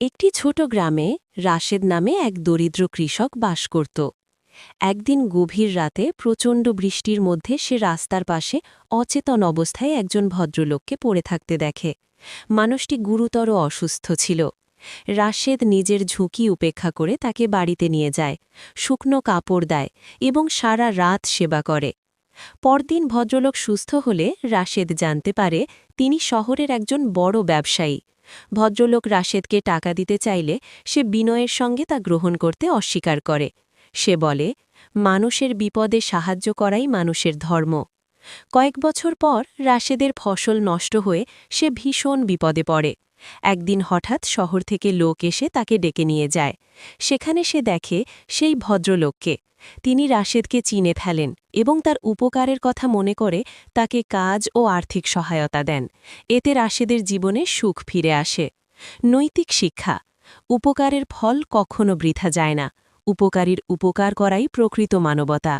একটি ছোট গ্রামে রাশেদ নামে এক দরিদ্র কৃষক বাস করত। একদিন গভীর রাতে প্রচণ্ড বৃষ্টির মধ্যে সে রাস্তার পাশে অচেতন অবস্থায় একজন ভদ্রলোককে পড়ে থাকতে দেখে। মানুষটি গুরুতর অসুস্থ ছিল। রাশেদ নিজের ঝুঁকি উপেক্ষা করে তাকে বাড়িতে নিয়ে যায়, শুকনো কাপড় দেয় এবং সারা রাত সেবা করে। পরদিন ভদ্রলোক সুস্থ হলে রাশেদ জানতে পারে তিনি শহরের একজন বড় ব্যবসায়ী। ভদ্রলোক রাশেদকে টাকা দিতে চাইলে সে বিনয়ের সঙ্গে তা গ্রহণ করতে অস্বীকার করে। সে বলে, মানুষের বিপদে সাহায্য করাই মানুষের ধর্ম। কয়েক বছর পর রাশেদের ফসল নষ্ট হয়ে সে ভীষণ বিপদে পড়ে। একদিন হঠাৎ শহর থেকে লোক এসে তাকে ডেকে নিয়ে যায়। সেখানে সে দেখে সেই ভদ্রলোককে। তিনি রাশেদকে চিনে ফেলেন এবং তার উপকারের কথা মনে করে তাকে কাজ ও আর্থিক সহায়তা দেন। এতে রাশেদের জীবনে সুখ ফিরে আসে। নৈতিক শিক্ষা: উপকারের ফল কখনো বৃথা যায় না। উপকারীর উপকার করাই প্রকৃত মানবতা।